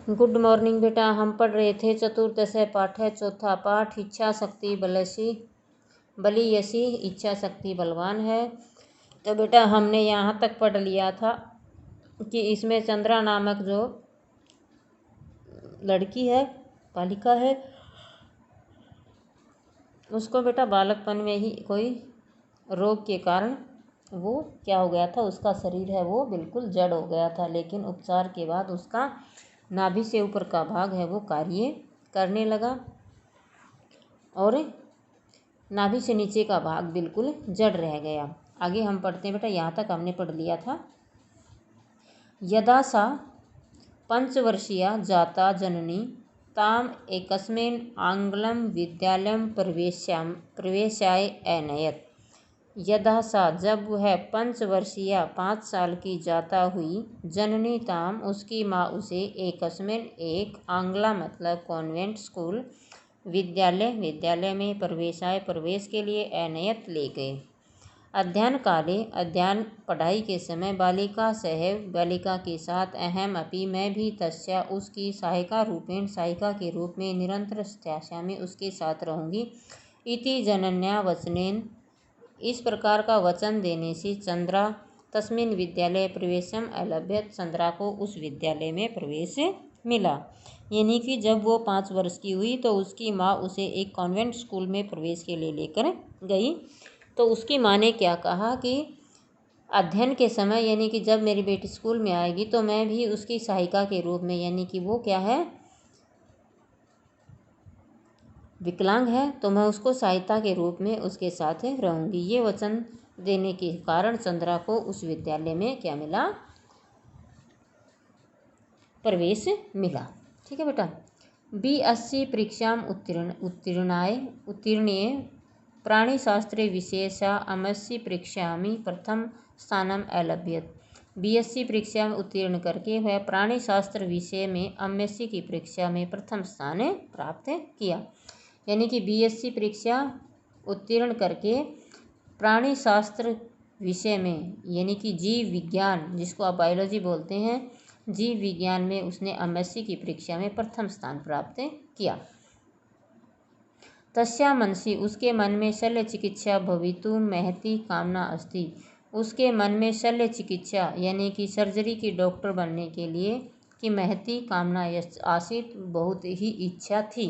Good morning बेटा। हम पढ़ रहे थे चतुर्दश पाठ है, चौथा पाठ इच्छा शक्ति बलियसी इच्छा शक्ति बलवान है। तो बेटा हमने यहाँ तक पढ़ लिया था कि इसमें चंद्रा नामक जो लड़की है, बालिका है, उसको बेटा बालकपन में ही कोई रोग के कारण वो क्या हो गया था, उसका शरीर है वो बिल्कुल जड़ हो गया था। लेकिन उपचार के बाद उसका नाभि से ऊपर का भाग है वो कार्य करने लगा और नाभि से नीचे का भाग बिल्कुल जड़ रह गया। आगे हम पढ़ते हैं बेटा, यहाँ तक हमने पढ़ लिया था। यदा सा पंचवर्षीया जाता जननी ताम एकस्मिन् आंग्लम विद्यालयं प्रवेशाय अनयत। यदा सा जब वह पंचवर्षीया 5 साल की जाता हुई, जननी ताम उसकी माँ उसे एकस्मिन् एक आंग्ला मतलब कॉन्वेंट स्कूल विद्यालय में प्रवेश के लिए अनयत ले गए। अध्ययन काले अध्ययन पढ़ाई के समय बालिका के साथ अहम अपि मैं भी तस्या उसकी सहायिका के रूप में निरंतर में उसके साथ रहूँगी। इति जनन्या वचनेन इस प्रकार का वचन देने से चंद्रा तस्मिन विद्यालय प्रवेशम अलभ्यत, चंद्रा को उस विद्यालय में प्रवेश मिला। यानी कि जब वो 5 वर्ष की हुई तो उसकी माँ उसे एक कॉन्वेंट स्कूल में प्रवेश के लिए लेकर गई। तो उसकी माँ ने क्या कहा कि अध्ययन के समय, यानी कि जब मेरी बेटी स्कूल में आएगी तो मैं भी उसकी सहायिका के रूप में, यानी कि वो क्या है, विकलांग है, तो मैं उसको सहायता के रूप में उसके साथ रहूँगी। ये वचन देने के कारण चंद्रा को उस विद्यालय में क्या मिला, प्रवेश मिला। ठीक है बेटा। BSc परीक्षाम उत्तीर्णे प्राणीशास्त्रे विशेषा एमएससी परीक्षामि प्रथम स्थानम अलभ्यत। BSc परीक्षा में उत्तीर्ण करके वह प्राणीशास्त्र विषय में एमएससी की परीक्षा में प्रथम स्थान प्राप्त किया। यानी कि BSc परीक्षा उत्तीर्ण करके प्राणीशास्त्र विषय में, यानी कि जीव विज्ञान जिसको आप बायोलॉजी बोलते हैं, जीव विज्ञान में उसने एमएससी की परीक्षा में प्रथम स्थान प्राप्त किया। तस्या मनसि उसके मन में शल्य चिकित्सा भवितुम महती कामना अस्ति। उसके मन में शल्य चिकित्सा यानी कि सर्जरी की डॉक्टर बनने के लिए की महती कामना आसीत, बहुत ही इच्छा थी।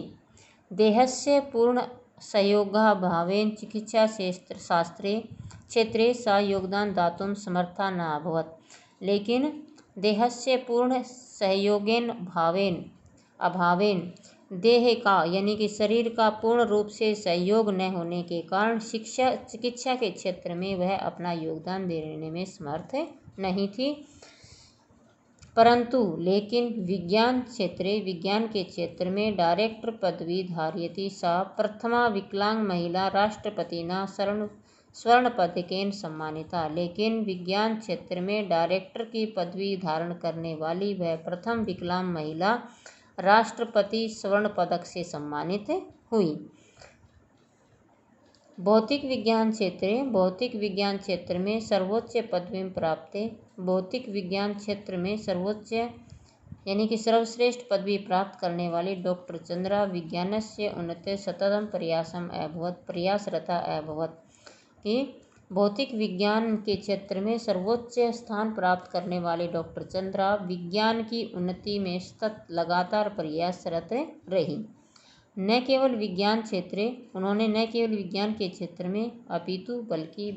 देहस्य पूर्ण सहयोगाभावेन चिकित्सा शास्त्रे क्षेत्रे सा योगदान दातुं समर्था न अभवत। लेकिन देहस्य पूर्ण सहयोगेन अभावेन देह का यानी कि शरीर का पूर्ण रूप से सहयोग न होने के कारण चिकित्सा के क्षेत्र में वह अपना योगदान देने में समर्थ नहीं थी। परंतु लेकिन विज्ञान के क्षेत्र में डायरेक्टर पदवी धारयति सा प्रथमा विकलांग महिला राष्ट्रपतिना स्वर्ण पदकेन सम्मानिता। लेकिन विज्ञान क्षेत्र में डायरेक्टर की पदवी धारण करने वाली वह प्रथम विकलांग महिला राष्ट्रपति स्वर्ण पदक से सम्मानित हुई। भौतिक विज्ञान क्षेत्र में सर्वोच्च पदवी प्राप्त। भौतिक विज्ञान क्षेत्र में सर्वोच्च यानी कि सर्वश्रेष्ठ पदवी प्राप्त करने वाली डॉक्टर चंद्रा विज्ञानस्य उन्नते सततम प्रयासरता अभवत। कि भौतिक विज्ञान के क्षेत्र में सर्वोच्च स्थान प्राप्त करने वाली डॉक्टर चंद्रा विज्ञान की उन्नति में सतत लगातार प्रयासरत रही। उन्होंने न केवल विज्ञान के क्षेत्र में अपितु बल्कि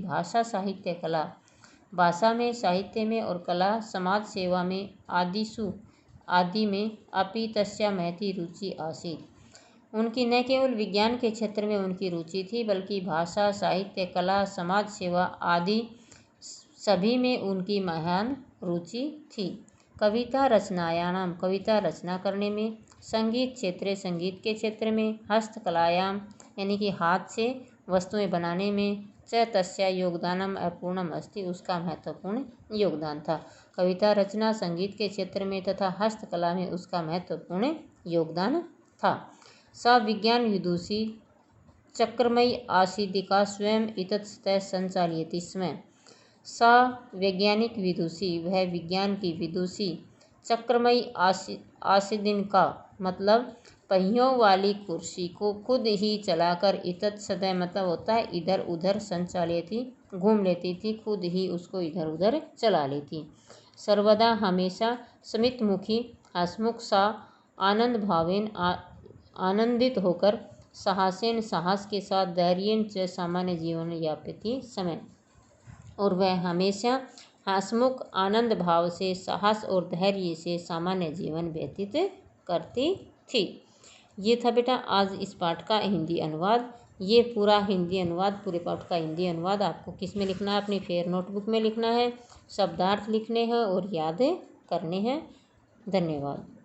भाषा में, साहित्य में और कला समाज सेवा में आदि में अपि तस्या महती रुचि आसीत्। उनकी न केवल विज्ञान के क्षेत्र में उनकी रुचि थी बल्कि भाषा, साहित्य, कला, समाज सेवा आदि सभी में उनकी महान रुचि थी। कविता रचना करने में, संगीत के क्षेत्र में, हस्तकलायाम यानी कि हाथ से वस्तुएं बनाने में, च तस्या योगदानम अपूर्णम अस्ति उसका महत्वपूर्ण योगदान था। कविता रचना, संगीत के क्षेत्र में तथा हस्तकला में उसका महत्वपूर्ण योगदान था। सा विज्ञान विदुषी चक्रमयी आसीदिका स्वयं इतस्ततः संचालयति स्म। सा वैज्ञानिक विदुषी, वह विज्ञान की विदुषी चक्रमयी आसीदिन का मतलब पहियों वाली कुर्सी को खुद ही चलाकर इतत सदैव मतलब होता है इधर उधर संचालित घूम लेती थी, खुद ही उसको इधर उधर चला लेती। सर्वदा हमेशा स्मितमुखी हसमुख सा आनंद भावेन आनंदित होकर साहसेन साहस के साथ धैर्येन च सामान्य जीवन यापती समय। और वह हमेशा हसमुख आनंद भाव से साहस और धैर्य से सामान्य जीवन व्यतीत करती थी। ये था बेटा आज इस पाठ का हिंदी अनुवाद। ये पूरा हिंदी अनुवाद, पूरे पाठ का हिंदी अनुवाद आपको किस में लिखना है? अपनी फेयर नोटबुक में लिखना है, शब्दार्थ लिखने हैं और याद करने हैं। धन्यवाद।